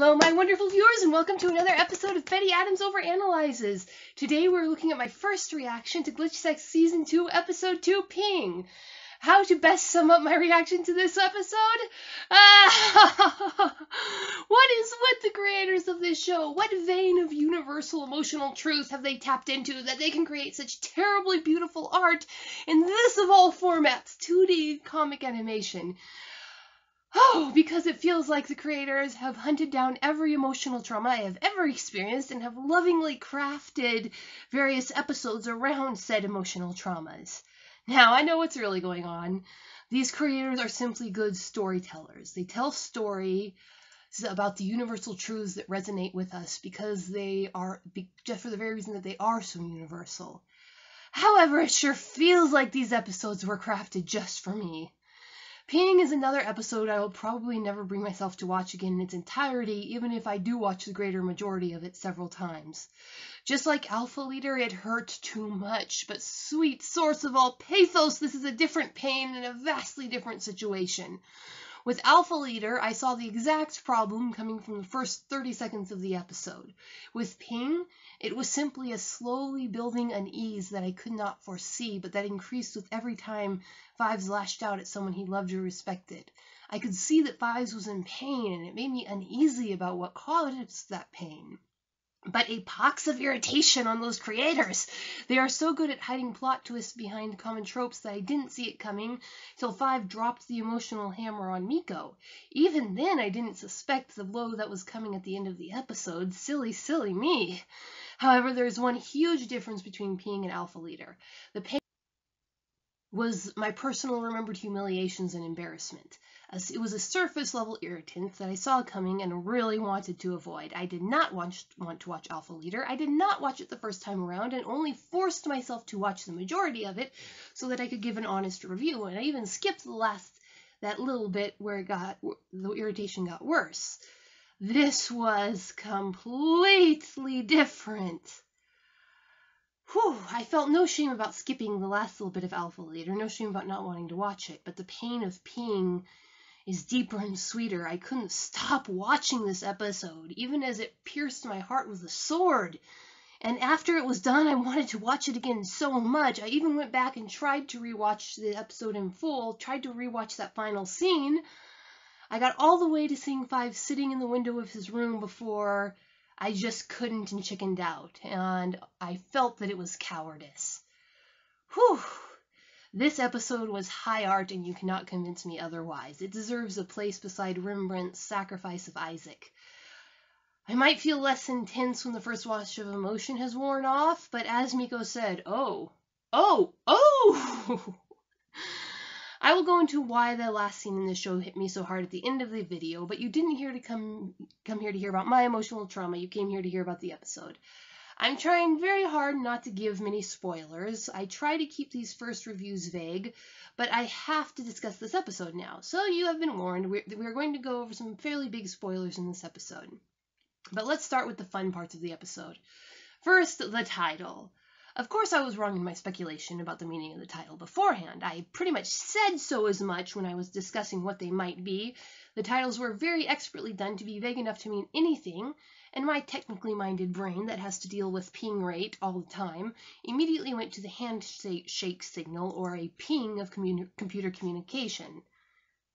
Hello, my wonderful viewers, and welcome to another episode of Betty Adams Overanalyzes. Today we're looking at my first reaction to Glitch Sex Season 2, Episode 2, Ping. How to best sum up my reaction to this episode? What is with the creators of this show? What vein of universal emotional truth have they tapped into that they can create such terribly beautiful art in this of all formats, 2D comic animation? Oh, because it feels like the creators have hunted down every emotional trauma I have ever experienced and have lovingly crafted various episodes around said emotional traumas. Now, I know what's really going on. These creators are simply good storytellers. They tell stories about the universal truths that resonate with us because they are, just for the very reason that they are so universal. However, it sure feels like these episodes were crafted just for me. Ping is another episode I will probably never bring myself to watch again in its entirety, even if I do watch the greater majority of it several times. Just like Alpha Leader, it hurt too much, but sweet source of all pathos, this is a different pain and a vastly different situation. With Alpha Leader, I saw the exact problem coming from the first 30 seconds of the episode. With Ping, it was simply a slowly building unease that I could not foresee, but that increased with every time Fives lashed out at someone he loved or respected. I could see that Fives was in pain, and it made me uneasy about what caused that pain. But a pox of irritation on those creators. They are so good at hiding plot twists behind common tropes that I didn't see it coming till Five dropped the emotional hammer on Me-K.O. Even then, I didn't suspect the blow that was coming at the end of the episode. Silly, silly me. However, there's one huge difference between Ping and Alpha Leader. The pain was my personal remembered humiliations and embarrassment. It was a surface-level irritant that I saw coming and really wanted to avoid. I did not want to watch Alpha Leader. I did not watch it the first time around and only forced myself to watch the majority of it so that I could give an honest review. And I even skipped that little bit where the irritation got worse. This was completely different. Whew, I felt no shame about skipping the last little bit of Alpha Leader, no shame about not wanting to watch it, but the pain of Ping is deeper and sweeter. I couldn't stop watching this episode, even as it pierced my heart with a sword. And after it was done, I wanted to watch it again so much. I even went back and tried to rewatch the episode in full, tried to rewatch that final scene. I got all the way to seeing Five sitting in the window of his room before I just couldn't and chickened out, and I felt that it was cowardice. Whew! This episode was high art, and you cannot convince me otherwise. It deserves a place beside Rembrandt's Sacrifice of Isaac. I might feel less intense when the first wash of emotion has worn off, but as Me-K.O said, oh! I will go into why the last scene in the show hit me so hard at the end of the video, but you didn't come here to hear about my emotional trauma. You came here to hear about the episode. I'm trying very hard not to give many spoilers. I try to keep these first reviews vague, but I have to discuss this episode now. So you have been warned. We're going to go over some fairly big spoilers in this episode. But let's start with the fun parts of the episode. First, the title. Of course, I was wrong in my speculation about the meaning of the title beforehand. I pretty much said so as much when I was discussing what they might be. The titles were very expertly done to be vague enough to mean anything, and my technically minded brain that has to deal with ping rate all the time immediately went to the handshake signal, or a ping of computer communication.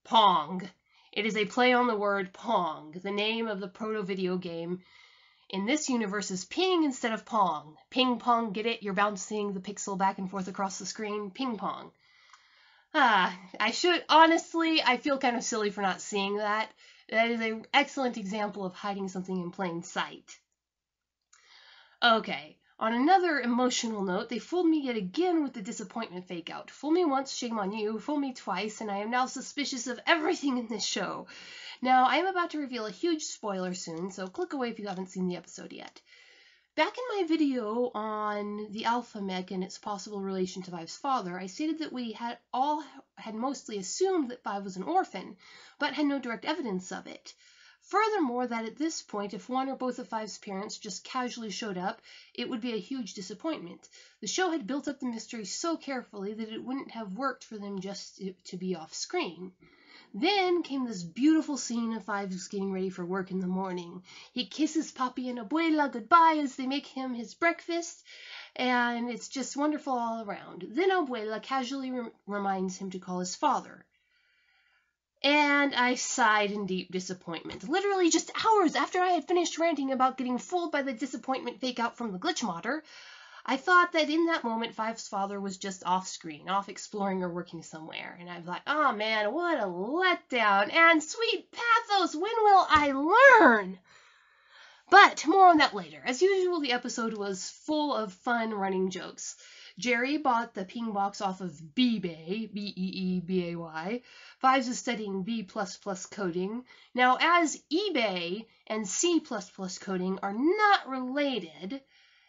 Pong. It is a play on the word Pong, the name of the proto-video game. In this universe is ping instead of pong. Ping pong, get it? You're bouncing the pixel back and forth across the screen. Ping pong. Honestly, I feel kind of silly for not seeing that. That is an excellent example of hiding something in plain sight. Okay, on another emotional note, they fooled me yet again with the disappointment fake-out. Fool me once, shame on you. Fool me twice, and I am now suspicious of everything in this show. Now, I am about to reveal a huge spoiler soon, so click away if you haven't seen the episode yet. Back in my video on the Alpha Mech and its possible relation to Five's father, I stated that we had mostly assumed that Five was an orphan, but had no direct evidence of it. Furthermore, that at this point, if one or both of Five's parents just casually showed up, it would be a huge disappointment. The show had built up the mystery so carefully that it wouldn't have worked for them just to be off screen. Then came this beautiful scene of Fives getting ready for work in the morning. He kisses Papi and Abuela goodbye as they make him his breakfast, and it's just wonderful all around. Then Abuela casually reminds him to call his father. And I sighed in deep disappointment. Literally just hours after I had finished ranting about getting fooled by the disappointment fake-out from the glitch modder, I thought that in that moment Five's father was just off-screen, off exploring or working somewhere. And I was like, oh man, what a letdown. And sweet pathos, when will I learn? But more on that later. As usual, the episode was full of fun running jokes. Jerry bought the ping box off of B-Bay, B-E-E-B-A-Y. Fives is studying B++ coding. Now, as eBay and C++ coding are not related,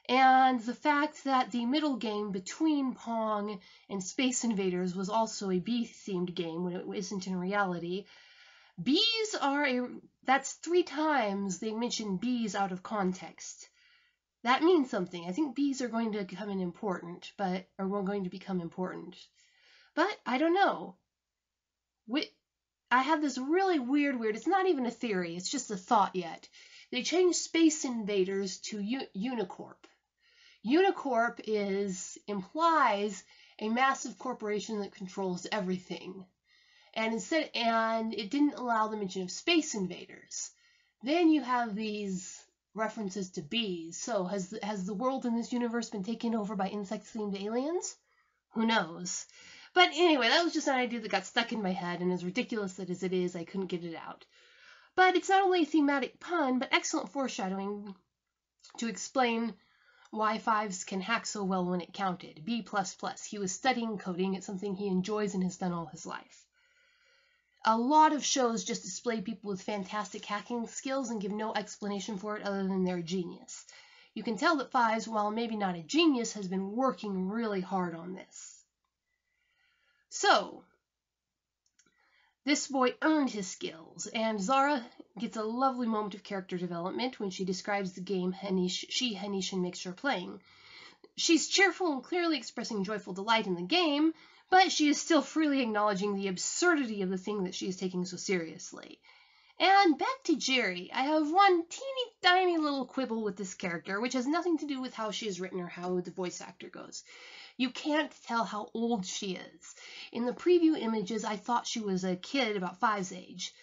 and the fact that the middle game between Pong and Space Invaders was also a B-themed game when it isn't in reality, bees that's 3 times they mention bees out of context. That means something. I think bees are going to become important, but I don't know. I have this really weird, it's not even a theory, it's just a thought yet. They changed Space Invaders to Unicorp. Unicorp implies a massive corporation that controls everything. And it didn't allow the mention of Space Invaders. Then you have these references to bees. So has the world in this universe been taken over by insect-themed aliens? Who knows? But anyway, that was just an idea that got stuck in my head, and as ridiculous as it is, I couldn't get it out. But it's not only a thematic pun, but excellent foreshadowing to explain why Fives can hack so well when it counted. B++. He was studying coding. It's something he enjoys and has done all his life. A lot of shows just display people with fantastic hacking skills and give no explanation for it other than their genius. You can tell that Fives, while maybe not a genius, has been working really hard on this. So, this boy earned his skills, and Zara gets a lovely moment of character development when she describes the game she, Hanish, and Mix are playing. She's cheerful and clearly expressing joyful delight in the game, but she is still freely acknowledging the absurdity of the thing that she is taking so seriously. And back to Jerry, I have one teeny tiny little quibble with this character, which has nothing to do with how she is written or how the voice actor goes. You can't tell how old she is. In the preview images, I thought she was a kid about Five's age.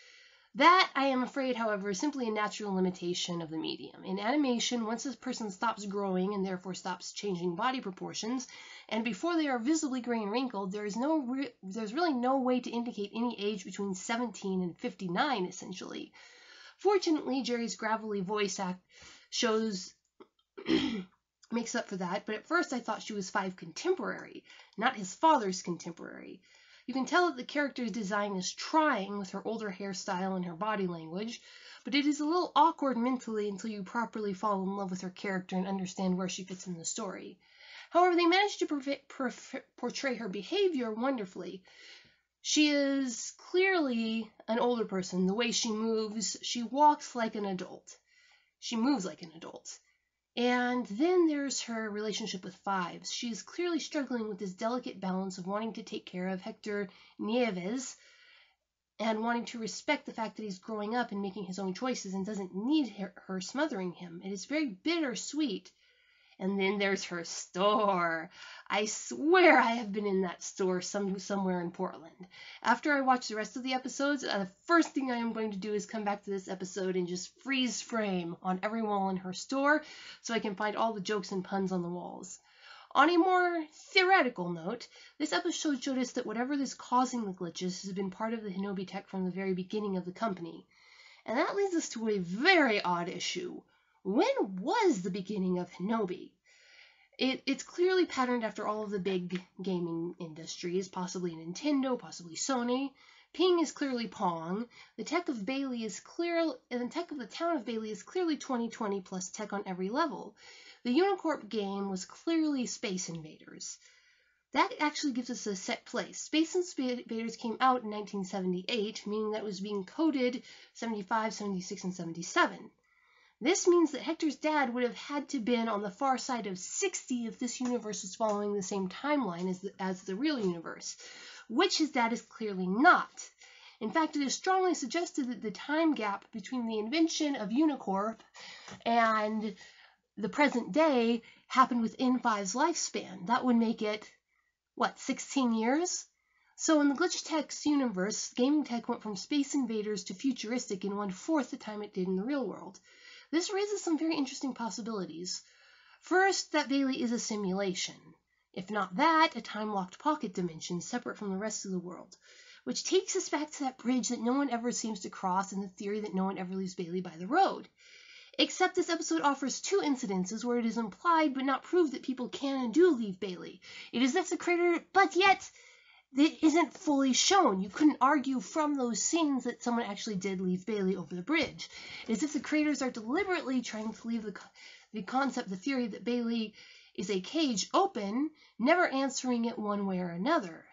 That, I am afraid, however, is simply a natural limitation of the medium. In animation, once a person stops growing and therefore stops changing body proportions, and before they are visibly gray and wrinkled, there's really no way to indicate any age between 17 and 59, essentially. Fortunately, Jerry's gravelly voice act shows makes up for that, but at first I thought she was Five contemporary, not his father's contemporary. You can tell that the character's design is trying with her older hairstyle and her body language, but it is a little awkward mentally until you properly fall in love with her character and understand where she fits in the story. However, they managed to portray her behavior wonderfully. She is clearly an older person. The way she moves, she walks like an adult. She moves like an adult. And then there's her relationship with Fives. She is clearly struggling with this delicate balance of wanting to take care of Hector Nieves and wanting to respect the fact that he's growing up and making his own choices and doesn't need her smothering him. It is very bittersweet. And then there's her store. I swear I have been in that store somewhere in Portland. After I watch the rest of the episodes, the first thing I am going to do is come back to this episode and just freeze frame on every wall in her store so I can find all the jokes and puns on the walls. On a more theoretical note, this episode showed us that whatever is causing the glitches has been part of the Hinobi tech from the very beginning of the company. And that leads us to a very odd issue. When was the beginning of Hinobi? It's clearly patterned after all of the big gaming industries, possibly Nintendo, possibly Sony. Ping is clearly Pong. The tech of Bailey is the tech of the town of Bailey is clearly 2020 plus tech on every level. The Unicorp game was clearly Space Invaders. That actually gives us a set place. Space Invaders came out in 1978, meaning that it was being coded 75, 76, and 77. This means that Hector's dad would have had to been on the far side of 60 if this universe was following the same timeline as the real universe, which his dad is clearly not. In fact, it is strongly suggested that the time gap between the invention of Unicorp and the present day happened within Five's lifespan. That would make it, 16 years? So in the Glitch Tech's universe, gaming tech went from Space Invaders to futuristic in 1/4 the time it did in the real world. This raises some very interesting possibilities. First, that Bailey is a simulation. If not that, a time-locked pocket dimension separate from the rest of the world, which takes us back to that bridge that no one ever seems to cross and the theory that no one ever leaves Bailey by the road. Except this episode offers 2 incidences where it is implied but not proved that people can and do leave Bailey. It is as the creator, but yet it isn't fully shown. You couldn't argue from those scenes that someone actually did leave Bailey over the bridge. It is as if the creators are deliberately trying to leave the concept, the theory that Bailey is a cage open, never answering it one way or another.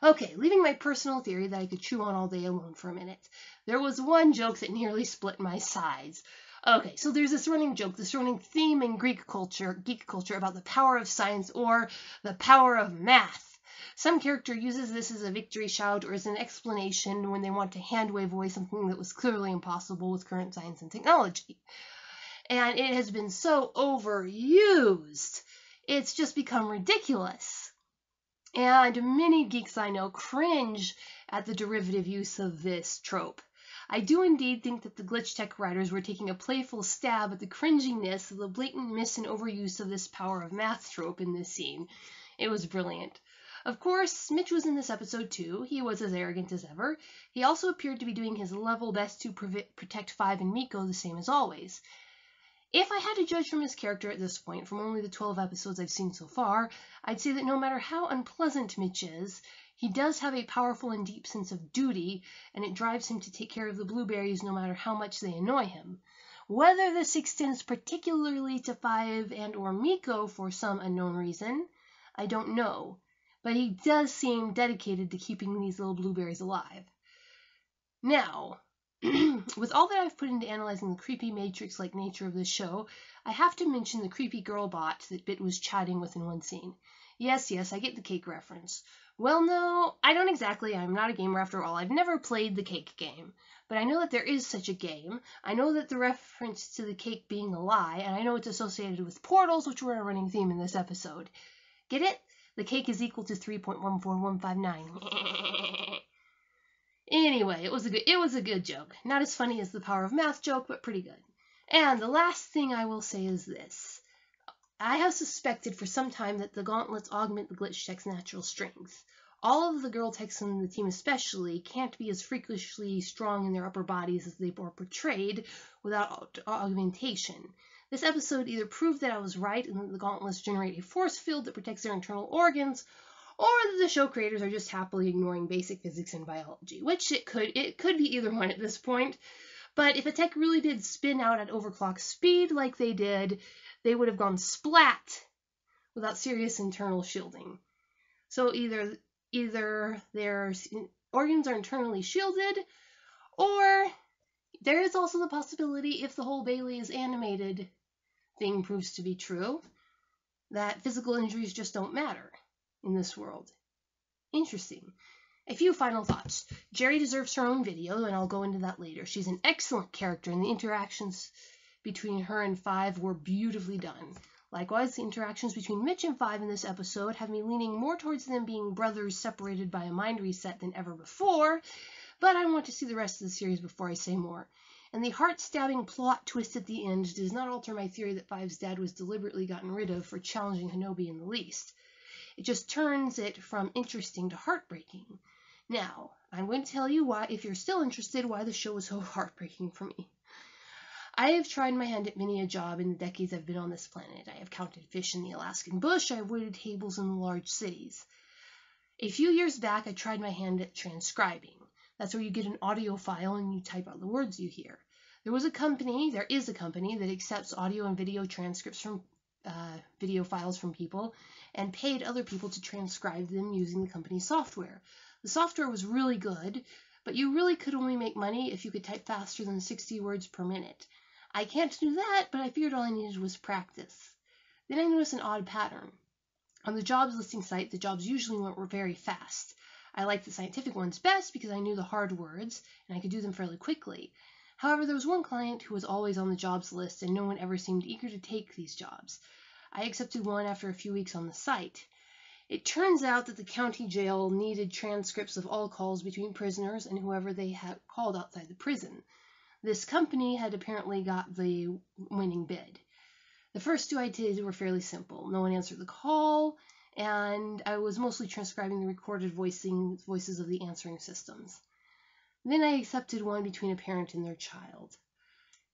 Okay, leaving my personal theory that I could chew on all day alone for a minute. There was one joke that nearly split my sides. Okay, so there's this running joke, this running theme in geek culture about the power of science or the power of math. Some character uses this as a victory shout or as an explanation when they want to hand-wave away something that was clearly impossible with current science and technology. And it has been so overused, it's just become ridiculous. And many geeks I know cringe at the derivative use of this trope. I do indeed think that the Glitch Tech writers were taking a playful stab at the cringiness of the blatant miss and overuse of this power of math trope in this scene. It was brilliant. Of course, Mitch was in this episode too. He was as arrogant as ever. He also appeared to be doing his level best to protect Five and Me-K.O the same as always. If I had to judge from his character at this point, from only the 12 episodes I've seen so far, I'd say that no matter how unpleasant Mitch is, he does have a powerful and deep sense of duty, and it drives him to take care of the blueberries no matter how much they annoy him. Whether this extends particularly to Five and or Me-K.O for some unknown reason, I don't know, but he does seem dedicated to keeping these little blueberries alive. Now, with all that I've put into analyzing the creepy Matrix-like nature of this show, I have to mention the creepy girl bot that Bit was chatting with in one scene. Yes, I get the cake reference. Well, no, I don't exactly. I'm not a gamer after all. I've never played the cake game. But I know that there is such a game. I know that the reference to the cake being a lie, and I know it's associated with portals, which were a running theme in this episode. Get it? The cake is equal to 3.14159. Anyway, it was a good joke. Not as funny as the power of math joke, but pretty good. And the last thing I will say is this. I have suspected for some time that the gauntlets augment the Glitch Tech's natural strength. All of the girl techs on the team especially can't be as freakishly strong in their upper bodies as they were portrayed without augmentation. This episode either proved that I was right and that the gauntlets generate a force field that protects their internal organs, or that the show creators are just happily ignoring basic physics and biology, which it could be either one at this point. But if a tech really did spin out at overclock speed like they did, they would have gone splat without serious internal shielding. So either their organs are internally shielded, or there is also the possibility, if the whole Bailey is animated thing proves to be true, that physical injuries just don't matter in this world. Interesting. A few final thoughts. Jerry deserves her own video, and I'll go into that later. She's an excellent character, and the interactions between her and Five were beautifully done. Likewise, the interactions between Mitch and Five in this episode have me leaning more towards them being brothers separated by a mind reset than ever before, but I want to see the rest of the series before I say more. And the heart-stabbing plot twist at the end does not alter my theory that Five's dad was deliberately gotten rid of for challenging Hinobi in the least. It just turns it from interesting to heartbreaking. Now, I'm going to tell you why, if you're still interested, why the show was so heartbreaking for me. I have tried my hand at many a job in the decades I've been on this planet. I have counted fish in the Alaskan bush. I have waited tables in the large cities. A few years back, I tried my hand at transcribing. That's where you get an audio file and you type out the words you hear. There is a company that accepts audio and video transcripts from video files from people and paid other people to transcribe them using the company's software. The software was really good, but you really could only make money if you could type faster than 60 words per minute. I can't do that, but I figured all I needed was practice. Then I noticed an odd pattern. On the jobs listing site, the jobs usually went very fast. I liked the scientific ones best because I knew the hard words and I could do them fairly quickly. However, there was one client who was always on the jobs list and no one ever seemed eager to take these jobs. I accepted one after a few weeks on the site. It turns out that the county jail needed transcripts of all calls between prisoners and whoever they had called outside the prison. This company had apparently got the winning bid. The first two I did were fairly simple. No one answered the call, and I was mostly transcribing the recorded voices of the answering systems. Then I accepted one between a parent and their child.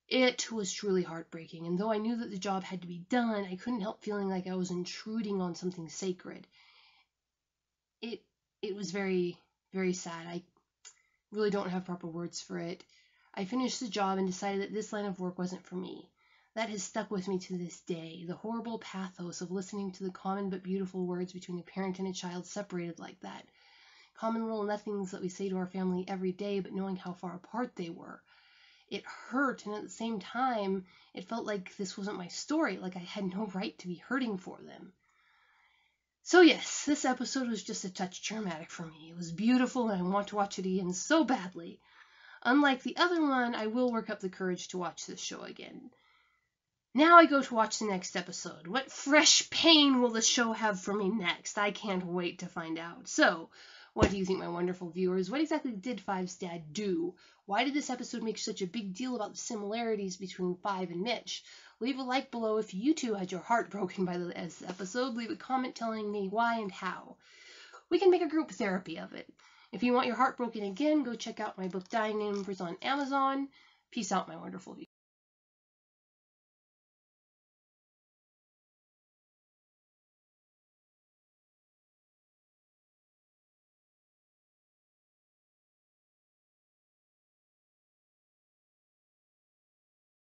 It was truly heartbreaking, and though I knew that the job had to be done, I couldn't help feeling like I was intruding on something sacred. It was very, very sad. I really don't have proper words for it. I finished the job and decided that this line of work wasn't for me. That has stuck with me to this day, the horrible pathos of listening to the common but beautiful words between a parent and a child separated like that. Common little nothings that we say to our family every day, but knowing how far apart they were. It hurt, and at the same time, it felt like this wasn't my story, like I had no right to be hurting for them. So yes, this episode was just a touch dramatic for me. It was beautiful, and I want to watch it again so badly. Unlike the other one, I will work up the courage to watch this show again. Now I go to watch the next episode. What fresh pain will the show have for me next? I can't wait to find out. So, what do you think, my wonderful viewers? What exactly did Five's dad do? Why did this episode make such a big deal about the similarities between Five and Mitch? Leave a like below if you too had your heart broken by this episode. Leave a comment telling me why and how. We can make a group therapy of it. If you want your heart broken again, go check out my book Dying Numbers on Amazon. Peace out, my wonderful viewers.